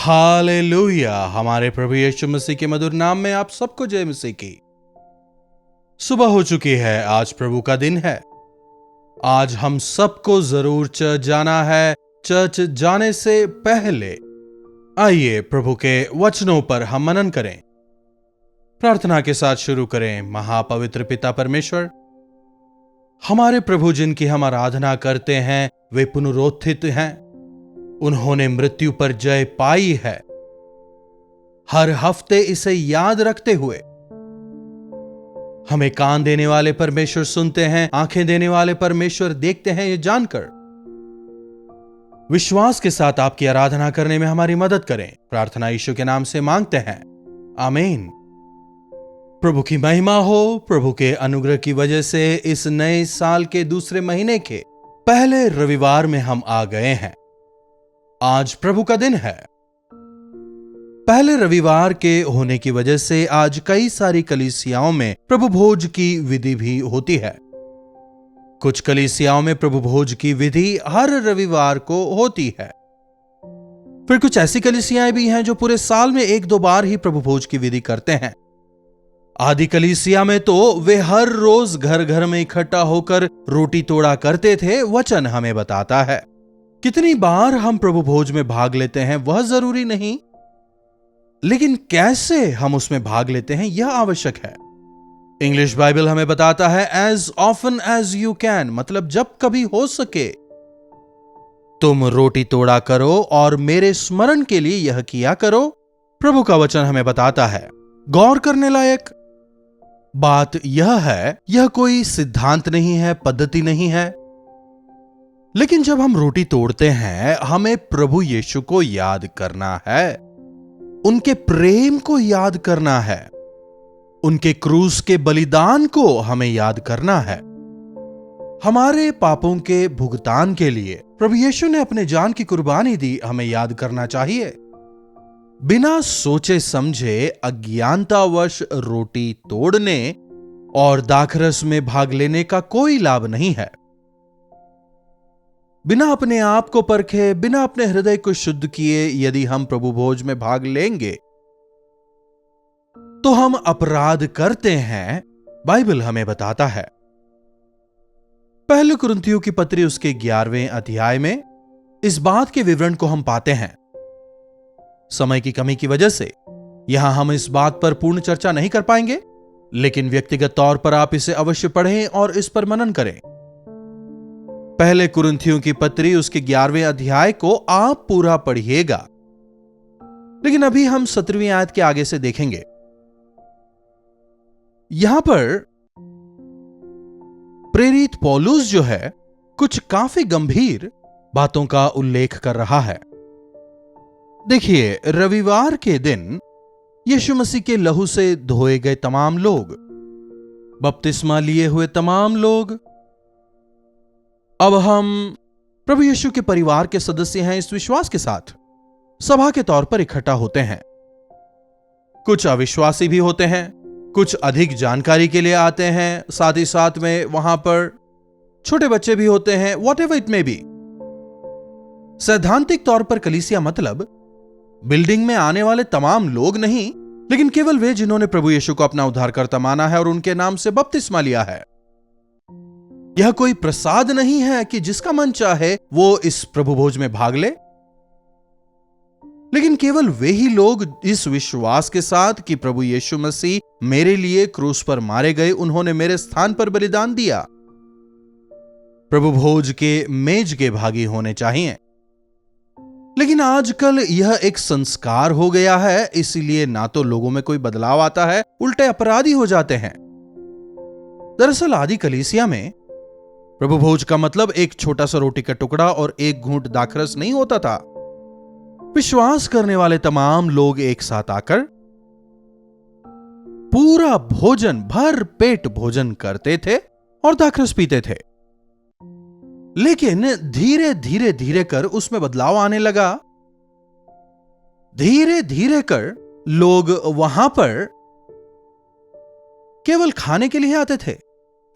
Hallelujah. हमारे प्रभु यीशु मसीह के मधुर नाम में आप सबको जय मसीह की। सुबह हो चुकी है, आज प्रभु का दिन है। आज हम सबको जरूर चर्च जाना है। चर्च जाने से पहले आइए प्रभु के वचनों पर हम मनन करें। प्रार्थना के साथ शुरू करें। महापवित्र पिता परमेश्वर, हमारे प्रभु जिनकी हम आराधना करते हैं वे पुनरुत्थित हैं। उन्होंने मृत्यु पर जय पाई है। हर हफ्ते इसे याद रखते हुए हमें कान देने वाले परमेश्वर सुनते हैं, आंखें देने वाले परमेश्वर देखते हैं, ये जानकर विश्वास के साथ आपकी आराधना करने में हमारी मदद करें। प्रार्थना यीशु के नाम से मांगते हैं, आमीन। प्रभु की महिमा हो। प्रभु के अनुग्रह की वजह से इस नए साल के दूसरे महीने के पहले रविवार में हम आ गए हैं। आज प्रभु का दिन है। पहले रविवार के होने की वजह से आज कई सारी कलीसियाओं में प्रभु भोज की विधि भी होती है। कुछ कलीसियाओं में प्रभु भोज की विधि हर रविवार को होती है। फिर कुछ ऐसी कलीसियाएं भी हैं जो पूरे साल में एक दो बार ही प्रभु भोज की विधि करते हैं। आदि कलीसिया में तो वे हर रोज घर घर में इकट्ठा होकर रोटी तोड़ा करते थे। वचन हमें बताता है। कितनी बार हम प्रभु भोज में भाग लेते हैं वह जरूरी नहीं, लेकिन कैसे हम उसमें भाग लेते हैं यह आवश्यक है। इंग्लिश बाइबल हमें बताता है as often as you can, मतलब जब कभी हो सके तुम रोटी तोड़ा करो और मेरे स्मरण के लिए यह किया करो। प्रभु का वचन हमें बताता है। गौर करने लायक बात यह है, यह कोई सिद्धांत नहीं है, पद्धति नहीं है, लेकिन जब हम रोटी तोड़ते हैं हमें प्रभु यीशु को याद करना है, उनके प्रेम को याद करना है, उनके क्रूस के बलिदान को हमें याद करना है। हमारे पापों के भुगतान के लिए प्रभु यीशु ने अपने जान की कुर्बानी दी, हमें याद करना चाहिए। बिना सोचे समझे अज्ञानतावश रोटी तोड़ने और दाखरस में भाग लेने का कोई लाभ नहीं है। बिना अपने आप को परखे, बिना अपने हृदय को शुद्ध किए यदि हम प्रभु भोज में भाग लेंगे तो हम अपराध करते हैं, बाइबल हमें बताता है। पहले कुरिन्थियों की पत्री उसके 11वें अध्याय में इस बात के विवरण को हम पाते हैं। समय की कमी की वजह से यहां हम इस बात पर पूर्ण चर्चा नहीं कर पाएंगे, लेकिन व्यक्तिगत तौर पर आप इसे अवश्य पढ़ें और इस पर मनन करें। पहले कुरिन्थियों की पत्री उसके 11वें अध्याय को आप पूरा पढ़िएगा, लेकिन अभी हम 17वीं आयत के आगे से देखेंगे। यहां पर प्रेरित पौलुस जो है कुछ काफी गंभीर बातों का उल्लेख कर रहा है। देखिए, रविवार के दिन यीशु मसीह के लहू से धोए गए तमाम लोग, बपतिस्मा लिए हुए तमाम लोग, अब हम प्रभु यीशु के परिवार के सदस्य हैं इस विश्वास के साथ सभा के तौर पर इकट्ठा होते हैं। कुछ अविश्वासी भी होते हैं, कुछ अधिक जानकारी के लिए आते हैं, साथ ही साथ में वहां पर छोटे बच्चे भी होते हैं। What ever it may be, सैद्धांतिक तौर पर कलीसिया मतलब बिल्डिंग में आने वाले तमाम लोग नहीं, लेकिन केवल वे जिन्होंने प्रभु यीशु को अपना उद्धारकर्ता माना है और उनके नाम से बपतिस्मा लिया है। यह कोई प्रसाद नहीं है कि जिसका मन चाहे वो इस प्रभु भोज में भाग ले, लेकिन केवल वे ही लोग इस विश्वास के साथ कि प्रभु यीशु मसीह मेरे लिए क्रूस पर मारे गए, उन्होंने मेरे स्थान पर बलिदान दिया, प्रभु भोज के मेज के भागी होने चाहिए। लेकिन आजकल यह एक संस्कार हो गया है, इसीलिए ना तो लोगों में कोई बदलाव आता है, उल्टे अपराधी हो जाते हैं। दरअसल आदि कलीसिया में प्रभु भोज का मतलब एक छोटा सा रोटी का टुकड़ा और एक घूंट दाखरस नहीं होता था। विश्वास करने वाले तमाम लोग एक साथ आकर पूरा भोजन, भर पेट भोजन करते थे और दाखरस पीते थे। लेकिन धीरे धीरे धीरे कर उसमें बदलाव आने लगा। धीरे धीरे कर लोग वहां पर केवल खाने के लिए आते थे,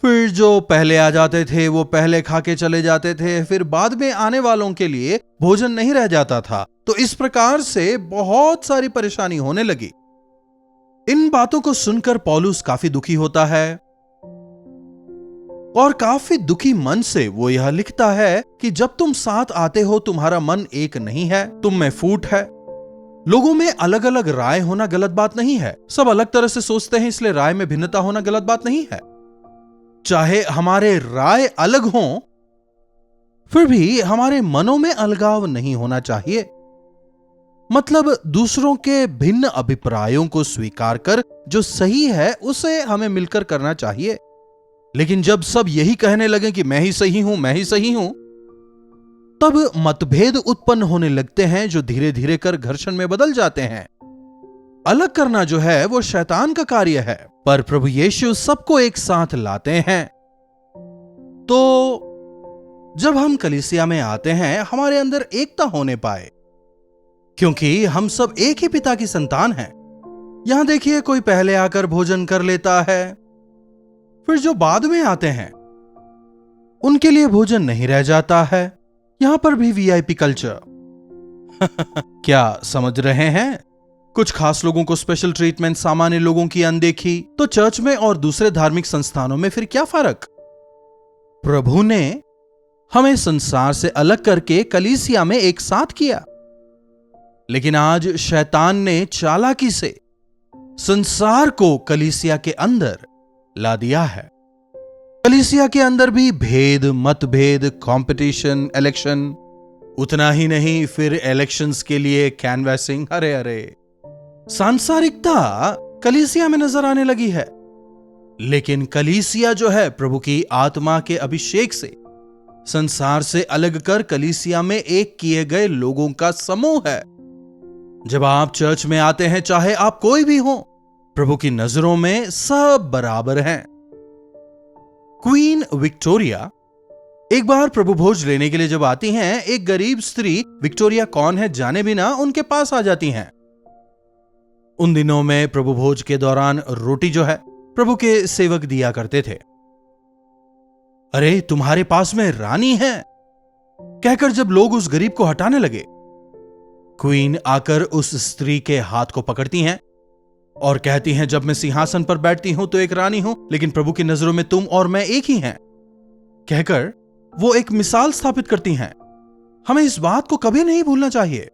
फिर जो पहले आ जाते थे वो पहले खा के चले जाते थे, फिर बाद में आने वालों के लिए भोजन नहीं रह जाता था। तो इस प्रकार से बहुत सारी परेशानी होने लगी। इन बातों को सुनकर पौलुस काफी दुखी होता है और काफी दुखी मन से वो यह लिखता है कि जब तुम साथ आते हो तुम्हारा मन एक नहीं है, तुम में फूट है। लोगों में अलग अलग राय होना गलत बात नहीं है, सब अलग तरह से सोचते हैं, इसलिए राय में भिन्नता होना गलत बात नहीं है। चाहे हमारे राय अलग हों, फिर भी हमारे मनों में अलगाव नहीं होना चाहिए। मतलब दूसरों के भिन्न अभिप्रायों को स्वीकार कर जो सही है उसे हमें मिलकर करना चाहिए। लेकिन जब सब यही कहने लगे कि मैं ही सही हूं, मैं ही सही हूं, तब मतभेद उत्पन्न होने लगते हैं जो धीरे धीरे कर घर्षण में बदल जाते हैं। अलग करना जो है वो शैतान का कार्य है, पर प्रभु यीशु सबको एक साथ लाते हैं। तो जब हम कलीसिया में आते हैं हमारे अंदर एकता होने पाए, क्योंकि हम सब एक ही पिता की संतान हैं। यहां देखिए, कोई पहले आकर भोजन कर लेता है, फिर जो बाद में आते हैं उनके लिए भोजन नहीं रह जाता है। यहां पर भी वीआईपी कल्चर। क्या समझ रहे हैं? कुछ खास लोगों को स्पेशल ट्रीटमेंट, सामान्य लोगों की अनदेखी। तो चर्च में और दूसरे धार्मिक संस्थानों में फिर क्या फर्क? प्रभु ने हमें संसार से अलग करके कलीसिया में एक साथ किया, लेकिन आज शैतान ने चालाकी से संसार को कलीसिया के अंदर ला दिया है। कलीसिया के अंदर भी भेद, मतभेद, कंपटीशन, इलेक्शन, उतना ही नहीं फिर इलेक्शंस के लिए कैनवैसिंग। अरे अरे, सांसारिकता कलीसिया में नजर आने लगी है। लेकिन कलीसिया जो है प्रभु की आत्मा के अभिषेक से संसार से अलग कर कलीसिया में एक किए गए लोगों का समूह है। जब आप चर्च में आते हैं, चाहे आप कोई भी हो, प्रभु की नजरों में सब बराबर हैं। क्वीन विक्टोरिया एक बार प्रभु भोज लेने के लिए जब आती हैं, एक गरीब स्त्री विक्टोरिया कौन है जाने बिना उनके पास आ जाती हैं। उन दिनों में प्रभु भोज के दौरान रोटी जो है प्रभु के सेवक दिया करते थे। अरे तुम्हारे पास में रानी है, कहकर जब लोग उस गरीब को हटाने लगे, क्वीन आकर उस स्त्री के हाथ को पकड़ती हैं और कहती हैं, जब मैं सिंहासन पर बैठती हूं तो एक रानी हूं, लेकिन प्रभु की नजरों में तुम और मैं एक ही हैं। कहकर वो एक मिसाल स्थापित करती हैं। हमें इस बात को कभी नहीं भूलना चाहिए।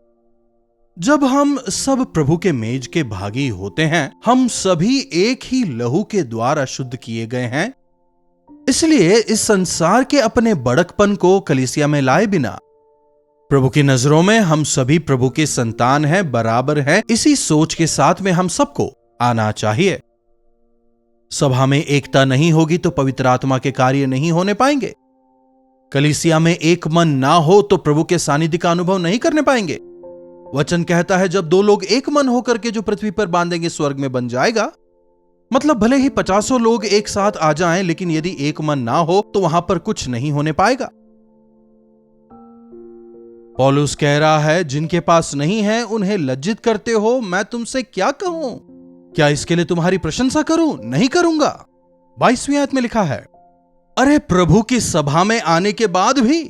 जब हम सब प्रभु के मेज के भागी होते हैं, हम सभी एक ही लहू के द्वारा शुद्ध किए गए हैं। इसलिए इस संसार के अपने बड़कपन को कलीसिया में लाए बिना प्रभु की नजरों में हम सभी प्रभु के संतान हैं, बराबर हैं। इसी सोच के साथ में हम सबको आना चाहिए। सभा में एकता नहीं होगी तो पवित्र आत्मा के कार्य नहीं होने पाएंगे। कलीसिया में एक मन ना हो तो प्रभु के सानिध्य का अनुभव नहीं करने पाएंगे। वचन कहता है, जब दो लोग एक मन होकर के जो पृथ्वी पर बांधेंगे स्वर्ग में बन जाएगा। मतलब भले ही 50 लोग एक साथ आ जाएं, लेकिन यदि एक मन ना हो तो वहां पर कुछ नहीं होने पाएगा। पौलुस कह रहा है, जिनके पास नहीं है उन्हें लज्जित करते हो। मैं तुमसे क्या कहूं? क्या इसके लिए तुम्हारी प्रशंसा करूं? नहीं करूंगा। 22वीं आयत में लिखा है, अरे प्रभु की सभा में आने के बाद भी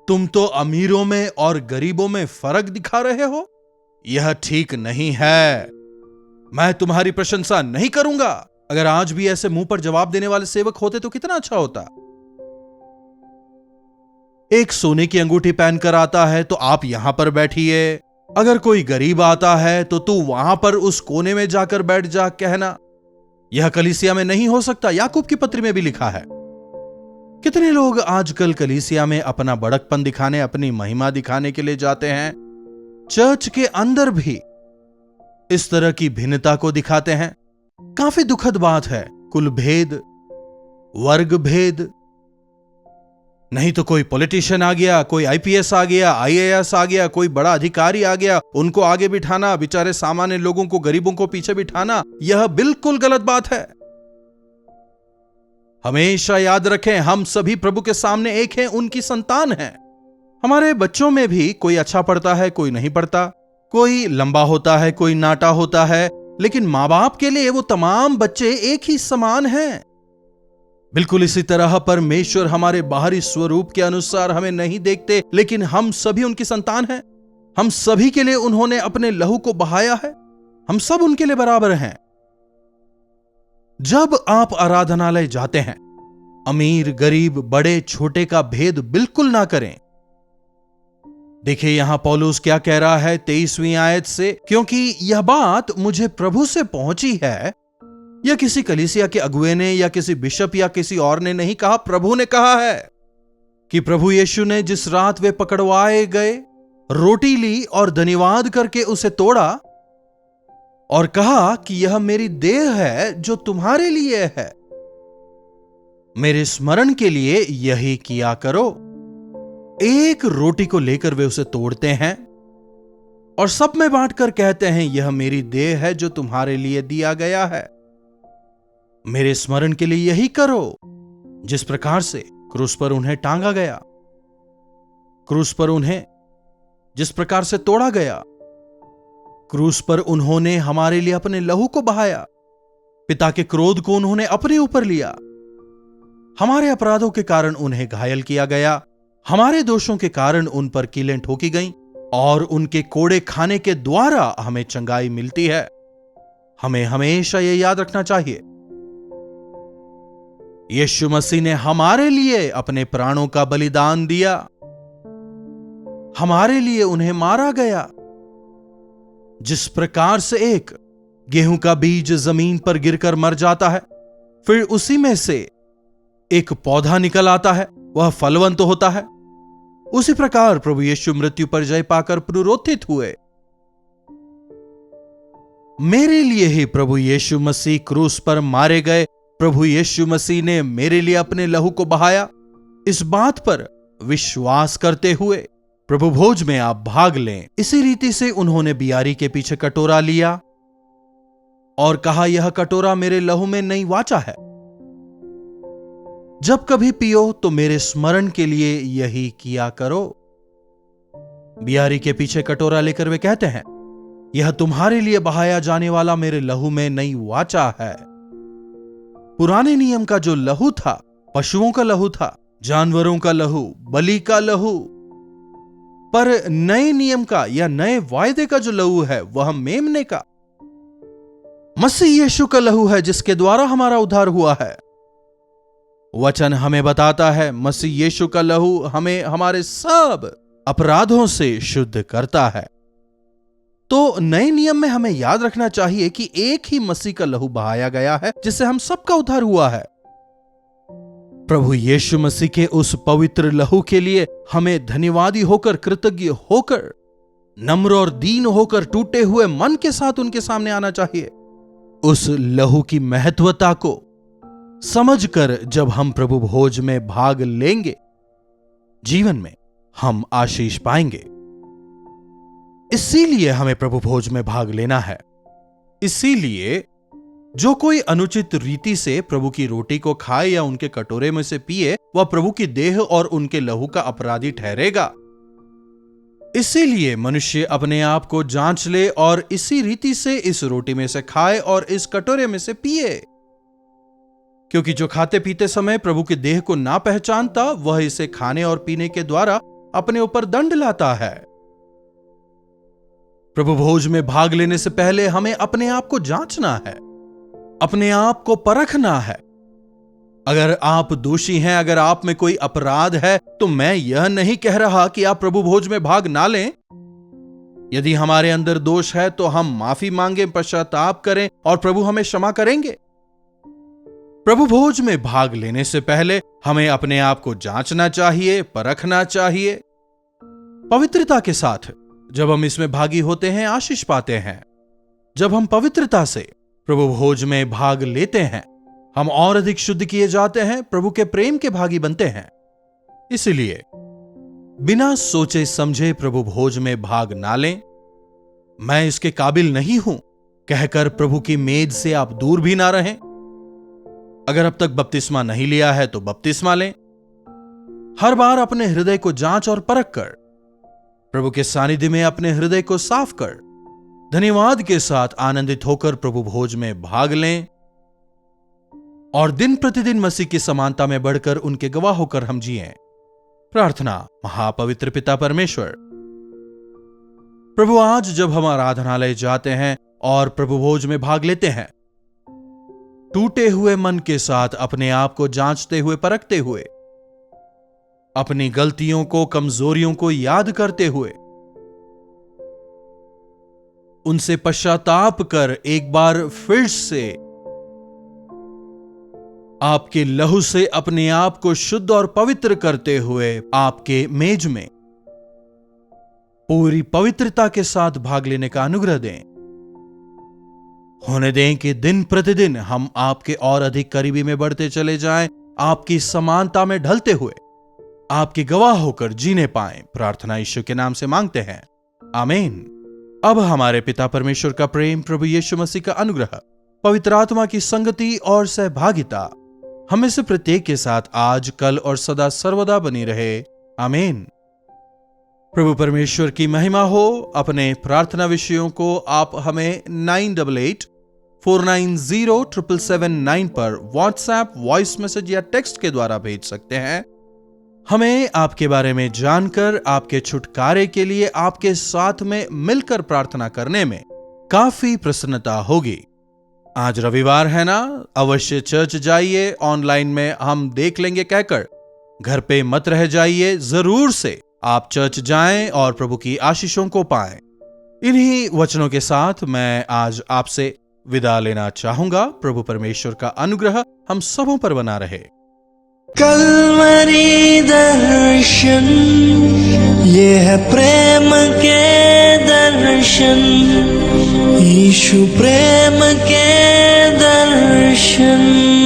तुम तो अमीरों में और गरीबों में फर्क दिखा रहे हो। यह ठीक नहीं है। मैं तुम्हारी प्रशंसा नहीं करूंगा। अगर आज भी ऐसे मुंह पर जवाब देने वाले सेवक होते तो कितना अच्छा होता। एक सोने की अंगूठी पहनकर आता है तो आप यहां पर बैठिए। अगर कोई गरीब आता है तो तू वहां पर उस कोने में जाकर बैठ जा कहना। यह कलीसिया में नहीं हो सकता। याकूब की पत्री में भी लिखा है। कितने लोग आजकल कलीसिया में अपना बड़कपन दिखाने, अपनी महिमा दिखाने के लिए जाते हैं। चर्च के अंदर भी इस तरह की भिन्नता को दिखाते हैं। काफी दुखद बात है। कुल भेद, वर्ग भेद, नहीं तो कोई पॉलिटिशियन आ गया, कोई आईपीएस आ गया, आईएएस आ गया, कोई बड़ा अधिकारी आ गया, उनको आगे बिठाना, बेचारे सामान्य लोगों को, गरीबों को पीछे बिठाना, यह बिल्कुल गलत बात है। हमेशा याद रखें, हम सभी प्रभु के सामने एक हैं, उनकी संतान हैं। हमारे बच्चों में भी कोई अच्छा पढ़ता है, कोई नहीं पढ़ता, कोई लंबा होता है, कोई नाटा होता है, लेकिन मां बाप के लिए वो तमाम बच्चे एक ही समान हैं। बिल्कुल इसी तरह परमेश्वर हमारे बाहरी स्वरूप के अनुसार हमें नहीं देखते, लेकिन हम सभी उनकी संतान हैं। हम सभी के लिए उन्होंने अपने लहू को बहाया है। हम सब उनके लिए बराबर हैं। जब आप आराधनालय जाते हैं, अमीर गरीब बड़े छोटे का भेद बिल्कुल ना करें। देखिए यहां पौलुस क्या कह रहा है 23वीं आयत से, क्योंकि यह बात मुझे प्रभु से पहुंची है। यह किसी कलीसिया के अगुए ने या किसी बिशप या किसी और ने नहीं कहा, प्रभु ने कहा है कि प्रभु यीशु ने जिस रात वे पकड़वाए गए रोटी ली और धन्यवाद करके उसे तोड़ा और कहा कि यह मेरी देह है जो तुम्हारे लिए है, मेरे स्मरण के लिए यही किया करो। एक रोटी को लेकर वे उसे तोड़ते हैं और सब में बांटकर कहते हैं, यह मेरी देह है जो तुम्हारे लिए दिया गया है, मेरे स्मरण के लिए यही करो। जिस प्रकार से क्रूस पर उन्हें टांगा गया, क्रूस पर उन्हें जिस प्रकार से तोड़ा गया, क्रूस पर उन्होंने हमारे लिए अपने लहू को बहाया, पिता के क्रोध को उन्होंने अपने ऊपर लिया। हमारे अपराधों के कारण उन्हें घायल किया गया, हमारे दोषों के कारण उन पर कीलें ठोकी गईं और उनके कोड़े खाने के द्वारा हमें चंगाई मिलती है। हमें हमेशा यह याद रखना चाहिए, यीशु मसीह ने हमारे लिए अपने प्राणों का बलिदान दिया, हमारे लिए उन्हें मारा गया। जिस प्रकार से एक गेहूं का बीज जमीन पर गिरकर मर जाता है, फिर उसी में से एक पौधा निकल आता है, वह फलवंत होता है, उसी प्रकार प्रभु यीशु मृत्यु पर जय पाकर पुनरुत्थित हुए। मेरे लिए ही प्रभु यीशु मसीह क्रूस पर मारे गए। प्रभु यीशु मसीह ने मेरे लिए अपने लहू को बहाया। इस बात पर विश्वास करते हुए प्रभु भोज में आप भाग लें। इसी रीति से उन्होंने बियारी के पीछे कटोरा लिया और कहा, यह कटोरा मेरे लहू में नई वाचा है, जब कभी पियो तो मेरे स्मरण के लिए यही किया करो। बियारी के पीछे कटोरा लेकर वे कहते हैं, यह तुम्हारे लिए बहाया जाने वाला मेरे लहू में नई वाचा है। पुराने नियम का जो लहू था, पशुओं का लहू था, जानवरों का लहू, बलि का लहू, पर नए नियम का या नए वायदे का जो लहू है वह मेमने का, मसीह यीशु का लहू है, जिसके द्वारा हमारा उद्धार हुआ है। वचन हमें बताता है मसीह यीशु का लहू हमें हमारे सब अपराधों से शुद्ध करता है। तो नए नियम में हमें याद रखना चाहिए कि एक ही मसीह का लहू बहाया गया है, जिससे हम सबका उद्धार हुआ है। प्रभु यीशु मसीह के उस पवित्र लहू के लिए हमें धन्यवादी होकर, कृतज्ञ होकर, नम्र और दीन होकर, टूटे हुए मन के साथ उनके सामने आना चाहिए। उस लहू की महत्वता को समझकर जब हम प्रभु भोज में भाग लेंगे, जीवन में हम आशीष पाएंगे। इसीलिए हमें प्रभु भोज में भाग लेना है। इसीलिए जो कोई अनुचित रीति से प्रभु की रोटी को खाए या उनके कटोरे में से पिए, वह प्रभु की देह और उनके लहू का अपराधी ठहरेगा। इसीलिए मनुष्य अपने आप को जांच ले और इसी रीति से इस रोटी में से खाए और इस कटोरे में से पिए, क्योंकि जो खाते पीते समय प्रभु की देह को ना पहचानता, वह इसे खाने और पीने के द्वारा अपने ऊपर दंड लाता है। प्रभु भोज में भाग लेने से पहले हमें अपने आप को जांचना है, अपने आप को परखना है। अगर आप दोषी हैं, अगर आप में कोई अपराध है, तो मैं यह नहीं कह रहा कि आप प्रभु भोज में भाग ना लें। यदि हमारे अंदर दोष है तो हम माफी मांगे, पश्चाताप करें और प्रभु हमें क्षमा करेंगे। प्रभु भोज में भाग लेने से पहले हमें अपने आप को जांचना चाहिए, परखना चाहिए। पवित्रता के साथ जब हम इसमें भागी होते हैं, आशीष पाते हैं। जब हम पवित्रता से प्रभु भोज में भाग लेते हैं, हम और अधिक शुद्ध किए जाते हैं, प्रभु के प्रेम के भागी बनते हैं। इसलिए बिना सोचे समझे प्रभु भोज में भाग ना लें। मैं इसके काबिल नहीं हूं कहकर प्रभु की मेज से आप दूर भी ना रहें। अगर अब तक बपतिस्मा नहीं लिया है तो बपतिस्मा लें। हर बार अपने हृदय को जांच और परख कर प्रभु के सानिध्य में अपने हृदय को साफ कर धन्यवाद के साथ आनंदित होकर प्रभु भोज में भाग लें और दिन प्रतिदिन मसीह की समानता में बढ़कर उनके गवाह होकर हम जिएं। प्रार्थना। महापवित्र पिता परमेश्वर, प्रभु आज जब हम आराधनालय जाते हैं और प्रभु भोज में भाग लेते हैं, टूटे हुए मन के साथ अपने आप को जांचते हुए, परखते हुए, अपनी गलतियों को, कमजोरियों को याद करते हुए, उनसे पश्चाताप कर एक बार फिर से आपके लहू से अपने आप को शुद्ध और पवित्र करते हुए आपके मेज में पूरी पवित्रता के साथ भाग लेने का अनुग्रह दें। होने दें कि दिन प्रतिदिन हम आपके और अधिक करीबी में बढ़ते चले जाएं, आपकी समानता में ढलते हुए आपके गवाह होकर जीने पाएं। प्रार्थना यीशु के नाम से मांगते हैं, आमीन। अब हमारे पिता परमेश्वर का प्रेम, प्रभु यीशु मसीह का अनुग्रह, पवित्र आत्मा की संगति और सहभागिता हमें से प्रत्येक के साथ आज, कल और सदा सर्वदा बनी रहे, आमीन। प्रभु परमेश्वर की महिमा हो। अपने प्रार्थना विषयों को आप हमें 9884907779 पर व्हाट्सएप, वॉइस मैसेज या टेक्स्ट के द्वारा भेज सकते हैं। हमें आपके बारे में जानकर आपके छुटकारे के लिए आपके साथ में मिलकर प्रार्थना करने में काफी प्रसन्नता होगी। आज रविवार है ना, अवश्य चर्च जाइए। ऑनलाइन में हम देख लेंगे कहकर घर पे मत रह जाइए, जरूर से आप चर्च जाएं और प्रभु की आशीषों को पाएं। इन्हीं वचनों के साथ मैं आज आपसे विदा लेना चाहूंगा। प्रभु परमेश्वर का अनुग्रह हम सबों पर बना रहे। कल्वरी दर्शन, ये है प्रेम के दर्शन, यीशु प्रेम के दर्शन।